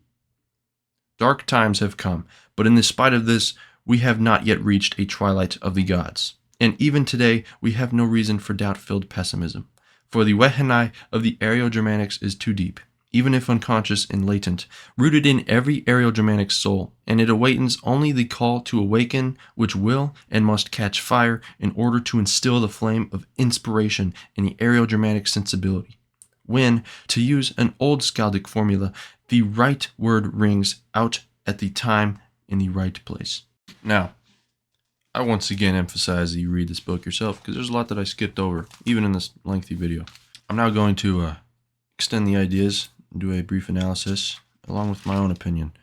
Dark times have come, but in spite of this, we have not yet reached a twilight of the gods. And even today, we have no reason for doubt-filled pessimism. For the Wehenai of the Aryo-Germanics is too deep, even if unconscious and latent, rooted in every Aryo-Germanic soul, and it awaits only the call to awaken, which will and must catch fire in order to instill the flame of inspiration in the Aryo-Germanic sensibility. When, to use an old Skaldic formula, the right word rings out at the time in the right place. Now, I once again emphasize that you read this book yourself, because there's a lot that I skipped over, even in this lengthy video. I'm now going to extend the ideas and do a brief analysis, along with my own opinion,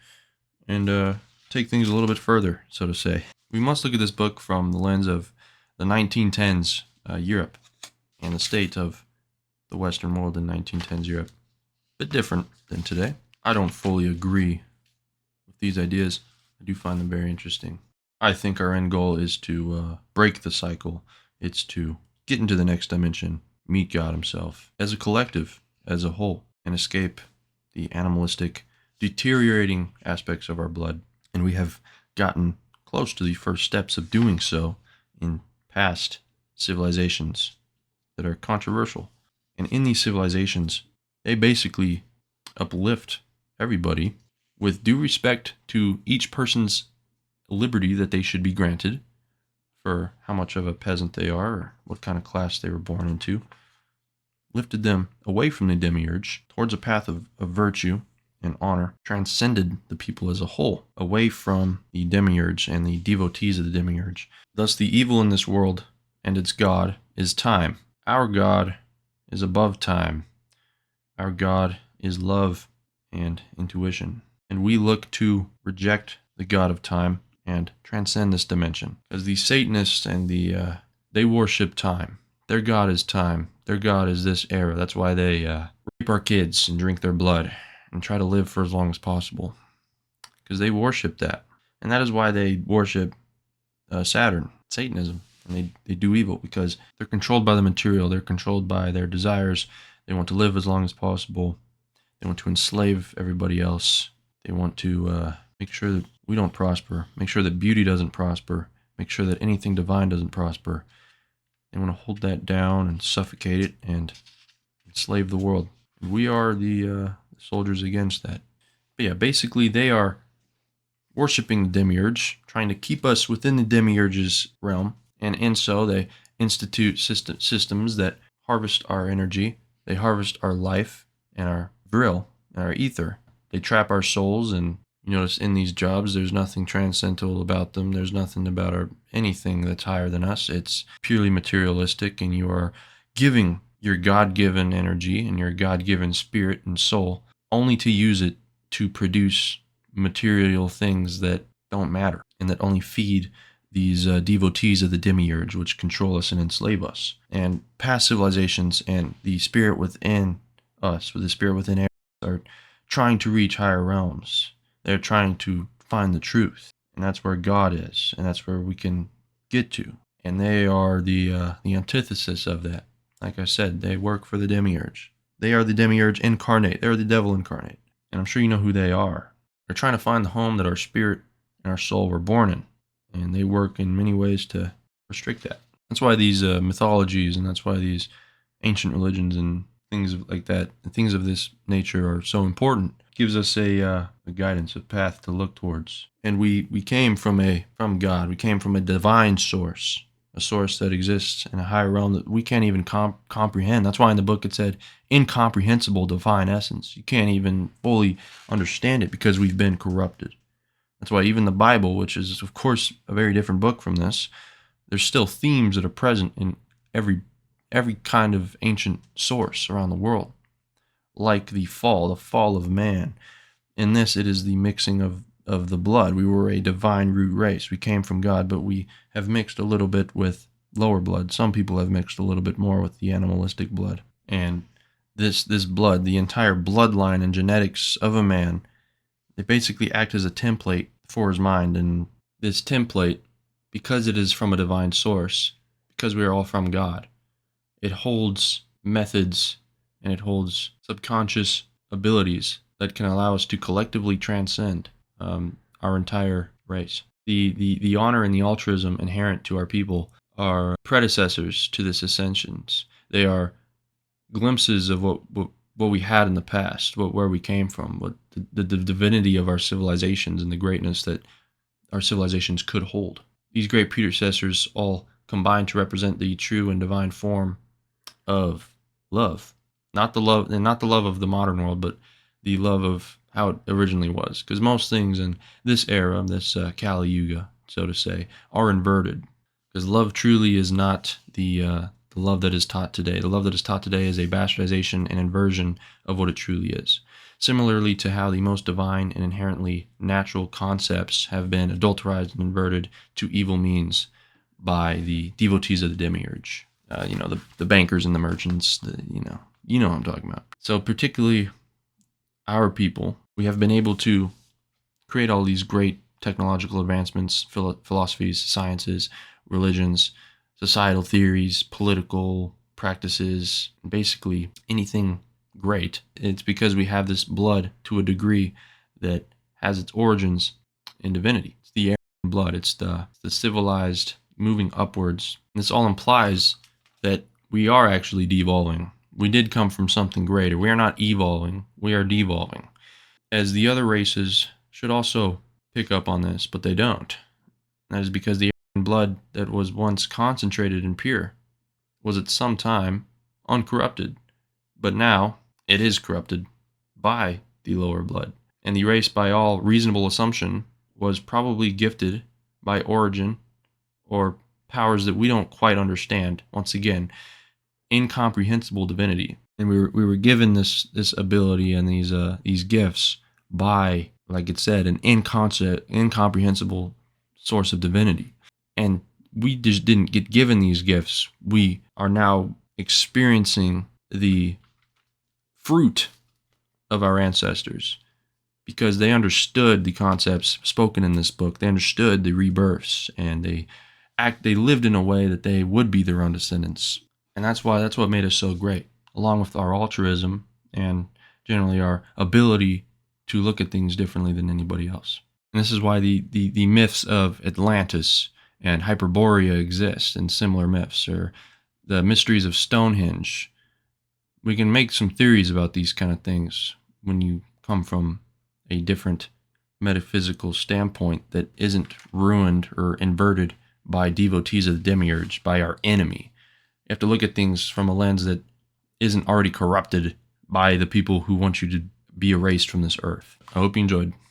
and take things a little bit further, so to say. We must look at this book from the lens of the 1910s Europe, and the state of the Western world in 1910s Europe. A bit different than today. I don't fully agree with these ideas. I do find them very interesting. I think our end goal is to break the cycle. It's to get into the next dimension, meet God himself, as a collective, as a whole, and escape the animalistic, deteriorating aspects of our blood. And we have gotten close to the first steps of doing so in past civilizations that are controversial. And in these civilizations, they basically uplift everybody with due respect to each person's liberty that they should be granted for how much of a peasant they are or what kind of class they were born into. Lifted them away from the demiurge towards a path of virtue and honor, transcended the people as a whole away from the demiurge and the devotees of the demiurge. Thus, the evil in this world and its God is time. Our God is above time. Our God is love and intuition. And we look to reject the God of time and transcend this dimension. As the Satanists and they worship time. Their God is time. Their God is this era. That's why they rape our kids and drink their blood and try to live for as long as possible. Because they worship that. And that is why they worship Saturn, Satanism. And they do evil because they're controlled by the material. They're controlled by their desires. They want to live as long as possible. They want to enslave everybody else. They want to make sure that we don't prosper. Make sure that beauty doesn't prosper. Make sure that anything divine doesn't prosper. They want to hold that down and suffocate it and enslave the world. And we are the soldiers against that. But yeah, basically they are worshiping the demiurge, trying to keep us within the demiurge's realm. And so they institute systems that harvest our energy. They harvest our life and our vril and our ether. They trap our souls, and you notice in these jobs there's nothing transcendental about them. There's nothing about anything that's higher than us. It's purely materialistic, and you are giving your God-given energy and your God-given spirit and soul only to use it to produce material things that don't matter and that only feed these devotees of the demiurge, which control us and enslave us. And past civilizations and the spirit within us, with the spirit within us, are trying to reach higher realms. They're trying to find the truth, and that's where God is, and that's where we can get to. And they are the antithesis of that. Like I said, they work for the demiurge. They are the demiurge incarnate. They're the devil incarnate. And I'm sure you know who they are. They're trying to find the home that our spirit and our soul were born in. And they work in many ways to restrict that. That's why these mythologies, and that's why these ancient religions and things like that, and things of this nature are so important. It gives us a guidance, a path to look towards. And we came from God. We came from a divine source, a source that exists in a higher realm that we can't even comprehend. That's why in the book it said incomprehensible divine essence. You can't even fully understand it because we've been corrupted. That's why even the Bible, which is, of course, a very different book from this, there's still themes that are present in every kind of ancient source around the world, like the fall of man. In this, it is the mixing of the blood. We were a divine root race. We came from God, but we have mixed a little bit with lower blood. Some people have mixed a little bit more with the animalistic blood. And this blood, the entire bloodline and genetics of a man, they basically act as a template for his mind. And this template, because it is from a divine source, because we are all from God, it holds methods and it holds subconscious abilities that can allow us to collectively transcend our entire race. The honor and the altruism inherent to our people are predecessors to this ascensions. They are glimpses of what we had in the past, where we came from, what the divinity of our civilizations and the greatness that our civilizations could hold. These great predecessors all combine to represent the true and divine form of love, not the love of the modern world, but the love of how it originally was. Because most things in this era, this Kali Yuga, so to say, are inverted. Because love truly is not the love that is taught today. The love that is taught today is a bastardization and inversion of what it truly is. Similarly to how the most divine and inherently natural concepts have been adulterized and inverted to evil means by the devotees of the demiurge. The bankers and the merchants, you know what I'm talking about. So particularly our people, we have been able to create all these great technological advancements, philosophies, sciences, religions, societal theories, political practices, basically anything great. It's because we have this blood to a degree that has its origins in divinity. It's the Aryan blood. It's the civilized moving upwards. This all implies that we are actually devolving. We did come from something greater. We are not evolving. We are devolving. As the other races should also pick up on this, but they don't. That is because the Aryan blood that was once concentrated and pure was at some time uncorrupted, but now it is corrupted by the lower blood. And the race, by all reasonable assumption, was probably gifted by origin or powers that we don't quite understand. Once again, incomprehensible divinity. And we were given this ability and these gifts by, like it said, an incomprehensible source of divinity. And we just didn't get given these gifts. We are now experiencing the fruit of our ancestors because they understood the concepts spoken in this book. They understood the rebirths, and they lived in a way that they would be their own descendants. And that's what made us so great, along with our altruism and generally our ability to look at things differently than anybody else. And this is why the myths of Atlantis and Hyperborea exist, and similar myths, or the mysteries of Stonehenge. We can make some theories about these kind of things when you come from a different metaphysical standpoint that isn't ruined or inverted by devotees of the demiurge, by our enemy. You have to look at things from a lens that isn't already corrupted by the people who want you to be erased from this earth. I hope you enjoyed.